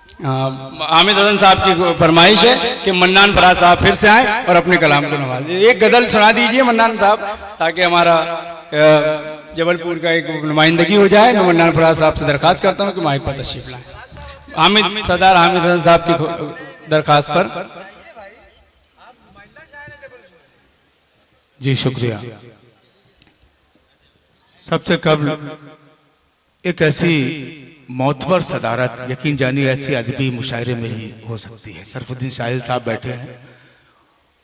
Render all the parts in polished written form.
हामिद हसन साहब की फरमाइश है कि मन्नान फराज साहब फिर से आए और अपने कलाम को नवाजें। एक गजल सुना दीजिए मन्नान साहब, ताकि हमारा जबलपुर का एक नुमाइंदगी हो जाए। मैं मन्नान फराज साहब से दरखास्त करता हूँ कि माइक पर तशरीफ लाएं। सरदार हामिद हसन साहब की दरखास्त पर। जी शुक्रिया। सबसे कबल एक ऐसी मोतबर सदारत यकीन जानी ऐसी अदबी मुशायरे में ही हो सकती है। सरफुद्दीन साहिल साहब बैठे हैं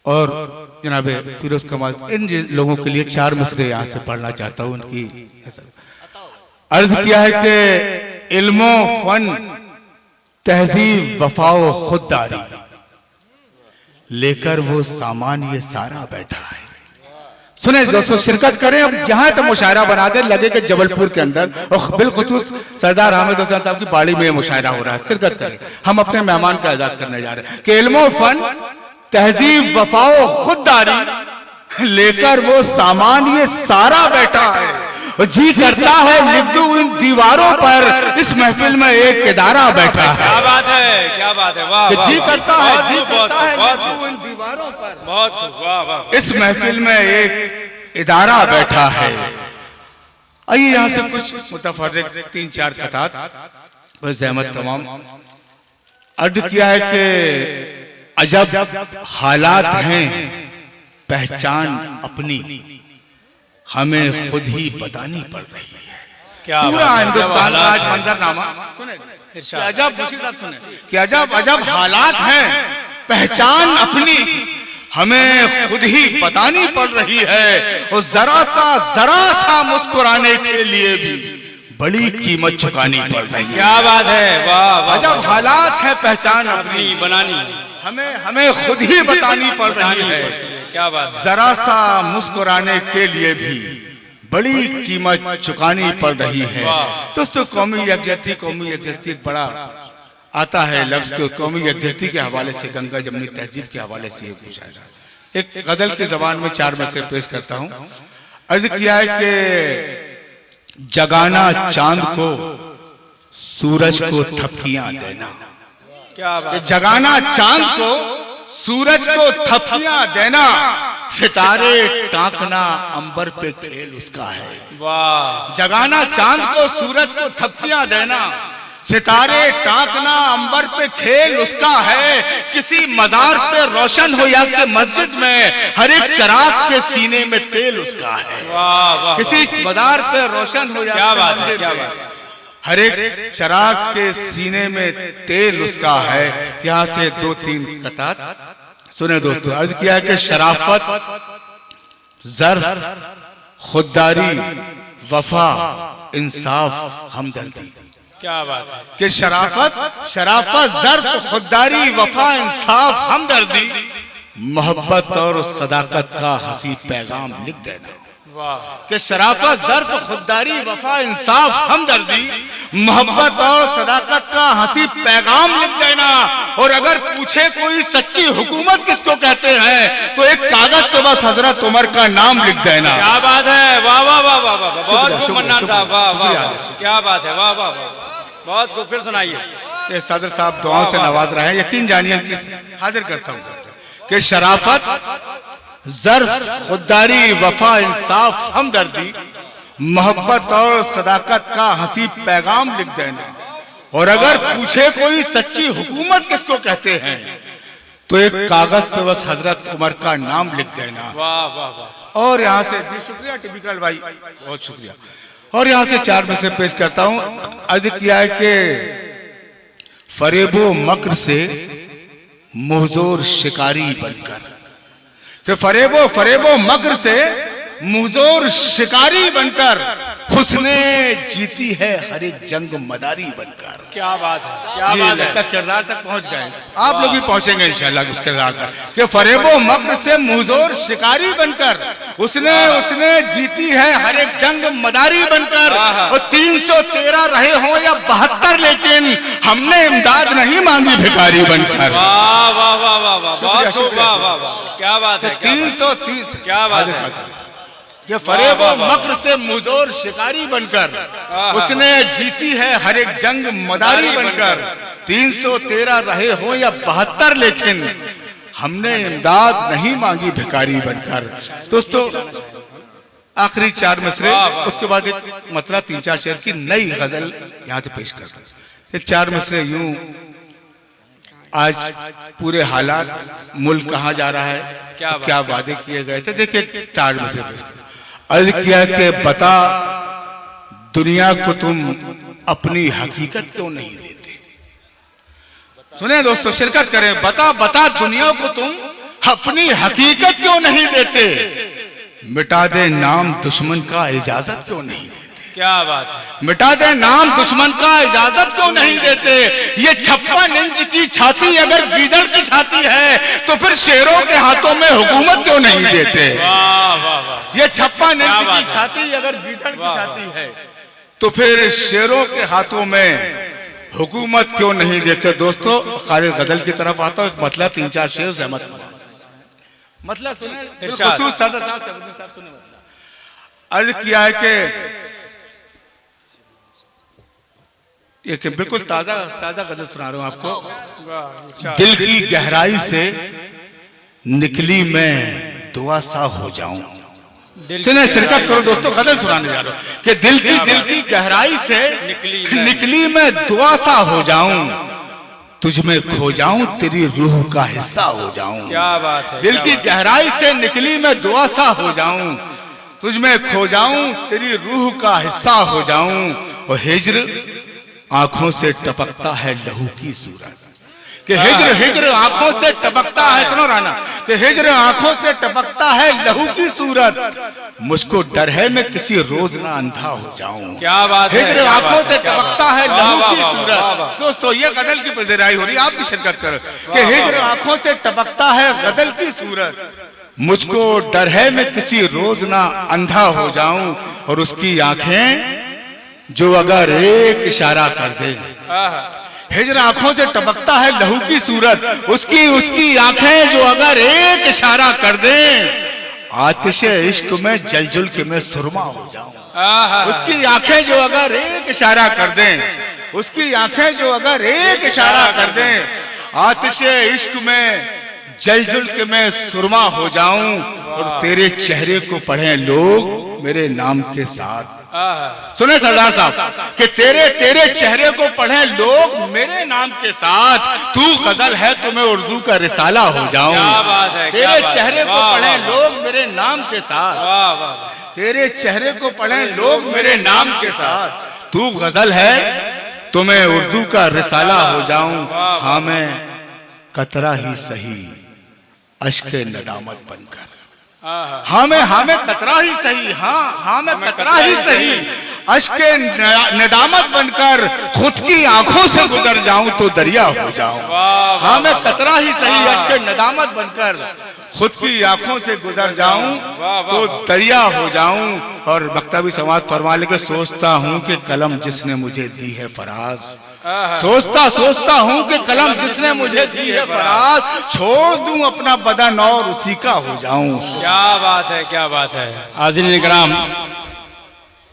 और जनाब फिरोज कमाल, इन लोगों के लिए 4 मिसरे यहाँ से पढ़ना चाहता हूँ। उनकी अर्ज किया है कि इल्मो फन तहजीब वफाओ खुददारी लेकर वो सामान ये सारा बैठा है। सुने दोस्तों, शिरकत करें। अब यहाँ से मुशायरा बना दे, लगे कि जबलपुर के अंदर और बिलखुसूस सरदार हामिद हसन साहब की बाड़ी में मुशायरा हो रहा है। शिरकत करें, हम अपने मेहमान का आजाद करने जा रहे हैं कि इल्मो फन तहजीब वफाओ खुददारी लेकर वो सामान ये सारा बैठा है। जी करता है लिख दूं इन दीवारों पर, इस महफिल में एक इदारा बैठा है। क्या बात है, क्या बात है, वाह वाह। जी करता है, जी करता है बहुत लिख दूं इन दीवारों पर, बहुत खूब, वाह वाह। इस महफिल में एक इदारा बैठा है। आइए यहाँ से कुछ मुतफर्रिक 3-4 कतात बस जहमत तमाम अर्ज किया है कि अजब हालात हैं पहचान अपनी हमें खुद ही बतानी पड़ रही है। क्या पूरा हिंदुस्तान का आज मंजरनामा सुने कि अजब सुने कि अजब हालात हैं पहचान अपनी हमें खुद ही बतानी पड़ रही है। और जरा सा मुस्कुराने के लिए भी बड़ी कीमत चुकानी पड़ रही है। क्या बात है, वाह। अजब हालात है पहचान अपनी बनानी हमें खुद ही बतानी पड़ रही है। क्या बात। जरा सा मुस्कुराने के लिए भी बड़ी कीमत चुकानी पड़ रही है। दोस्तों, कौमी यकजहती एक बड़ा आता है लफ्ज के कौमी यकजहती के हवाले से, गंगा जमनी तहजीब के हवाले से एक गजल की जबान में 4 में से पेश करता हूँ। अर्ज किया है कि जगाना चांद को सूरज को थपकियां देना। क्या बात। जगाना चांद को सूरज को थपकियां देना, सितारे टांकना अंबर पे खेल उसका है। वाह। जगाना चांद को सूरज को थपकियां देना, सितारे टांकना अंबर पे खेल उसका है। किसी मजार पे रोशन हो या कि मस्जिद में, हर एक चिराग के सीने में तेल उसका है। वाह वाह। किसी मजार पे रोशन हो या क्या बात है, क्या बात है। हर एक चिराग के सीने में तेल उसका है। यहाँ से 2-3 कतात सुने दोस्तों। अर्ज किया है कि शराफत ज़र्फ खुददारी वफा इंसाफ हमदर्दी। क्या बात है। कि शराफत ज़र्फ खुददारी वफा इंसाफ हमदर्दी, मोहब्बत और सदाकत का हंसी पैगाम लिख देना। कि शराफत ज़र्फ खुददारी वफा इंसाफ हमदर्दी, मोहब्बत और सदाकत का हंसी पैगाम लिख देना। और अगर पूछे कोई सच्ची हुकूमत किसको कहते हैं, तो एक कागज पे बस हजरत उमर का नाम लिख देना। क्या बात है, वाह वाह वाह वाह वाह। बहुत खूब मन्नान साहब, वाह वाह। क्या बात है, वाह वाह वाह। बहुत खूब, फिर सुनाइए। ये सदर साहब दुआओं से नवाज रहे हैं, यकीन जानिए हाजिर करता हूँ कि शराफत ज़र्फ खुददारी वफा इंसाफ हमदर्दी, मोहब्बत और सदाकत का हंसी पैगाम लिख देना। और अगर पूछे कोई सच्ची हुकूमत किसको कहते हैं, तो एक कागज पे बस हजरत उमर का नाम लिख देना। वाह वाह वाह। और यहाँ से जी शुक्रिया टिपिकल भाई, बहुत शुक्रिया। और यहाँ से 4 में से पेश करता हूँ। अर्ज किया है कि फरेबो मक्र से मुहजोर शिकारी बनकर, कि फरेबो मक्र से मुहजोर शिकारी बनकर, हुस्ने जीती है हर एक जंग मदारी बनकर। क्या बात है, क्या बात है। किरदार तक पहुंच गए, आप लोग भी पहुंचेंगे इंशाल्लाह उस किरदार तक। कि फरेबो मक्र से मुहजोर शिकारी बनकर, उसने जीती है हर एक जंग मदारी बनकर। और 313 रहे हो या 72, लेकिन हमने इमदाद नहीं मांगी भिखारी बनकर। वाह वाह वाह वाह वाह, बहुत खूब, वाह वाह वाह। क्या बात है, 330 क्या बात है। कि फरेब व मक्र से मुजोर शिकारी बनकर उसने जीती है हर एक जंग मदारी बनकर। 313 रहे हो या 72, लेकिन हमने इमदाद नहीं मांगी भिखारी बनकर। दोस्तों आखिरी 4 मिसरे, उसके बाद एक मतलब 3-4 शेर की नई गजल यहाँ से पेश करते हैं। ये 4 मिसरे यूं, आज पूरे हालात, मुल्क कहाँ जा रहा है, क्या वादे किए गए थे, देखिए 4 मिसरे पेश करते। अर्ज किया कि बता दुनिया को तुम अपनी हकीकत क्यों नहीं देते। सुने दोस्तों, शिरकत करें। बता बता दुनिया को तुम अपनी हकीकत क्यों नहीं देते। मिटा दे नाम दुश्मन का इजाजत क्यों नहीं देते। क्या बात है। मिटा दे नाम दुश्मन का इजाजत क्यों नहीं देते। ये 56 इंच की छाती अगर गीदड़ की छाती है तो फिर शेरों के हाथों में हुकूमत क्यों नहीं देते। वाह वाह वाह। ये 56 इंच की छाती अगर गीदड़ की छाती है तो फिर शेरों के हाथों में हुकूमत क्यों नहीं देते। दोस्तों खालिद गजल की तरफ आता हूं। एक मतलब 3-4 शेर सहमत मतलब सुने, अर्ज किया है कि ये बिल्कुल ताजा गजल सुना रहा हूं आपको। दिल की गहराई से निकली मैं दुआ सा हो जाऊं। सुने, शिरकत करो दोस्तों, गजल सुनाने जा रहा हूं कि दिल की गहराई से निकली मैं दुआ सा हो जाऊं। तुझ में खो जाऊं तेरी रूह का हिस्सा हो जाऊं। क्या बात है। दिल की गहराई से निकली मैं दुआ सा हो जाऊं। तुझ में खो जाऊं तेरी रूह का हिस्सा हो जाऊं। और हिज्र आंखों से टपकता है लहू की सूरत। कि हिज्र आंखों से टपकता है, सुनो राना, कि हिज्र आंखों से टपकता है लहू की सूरत। मुझको डर है मैं किसी रोज ना अंधा हो जाऊं। क्या बात है। हिज्र आंखों से टपकता है लहू की सूरत। दोस्तों ये गजल की पज़ीराई हो रही है, आप भी शिरकत करो कि हिज्र आंखों से टपकता है गजल की सूरत। मुझको डर है मैं किसी रोज ना अंधा हो जाऊं। और उसकी आंखें जो अगर एक इशारा कर दे। हिज्र आंखों से टपकता है लहू की सूरत। उसकी आंखें जो अगर एक इशारा कर दे। आतिशे इश्क में जलजुल के मैं सुरमा हो जाऊं। उसकी आंखें जो अगर एक इशारा कर दें। उसकी आंखें जो अगर एक इशारा कर दें। आतिशे इश्क में जलजुल के मैं सुरमा हो जाऊं। और तेरे चेहरे को पढ़े लोग मेरे नाम के साथ। सुने सरदार साहब कि तेरे चेहरे को पढ़े लोग मेरे नाम के साथ। तू गजल है तो मैं उर्दू का रिसाला हो जाऊं। क्या बात है। तेरे चेहरे को पढ़े लोग मेरे नाम के साथ। तेरे चेहरे को पढ़े लोग मेरे नाम के साथ। तू गजल है तो मैं उर्दू का रिसाला हो जाऊं। हाँ मैं कतरा ही सही अश्क नदामत बनकर। हाँ मैं कतरा ही सही। हाँ मैं कतरा ही सही अश्क नदामत बनकर खुद की आंखों से गुजर जाऊं तो दरिया हो जाऊं। हाँ मैं कतरा ही सही अश्क नदामत बनकर खुद की आंखों से गुजर जाऊं तो दरिया हो जाऊं। और मकतबी समाज फरमा लेके सोचता हूं कि कलम जिसने मुझे दी है फराज। सोचता हूं कि कलम जिसने मुझे दी है फराज। छोड़ दूं अपना बदन और उसी का हो जाऊं। क्या बात है। क्या बात है। हाज़िरीन इकराम,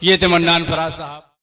ये थे मन्नान फराज साहब।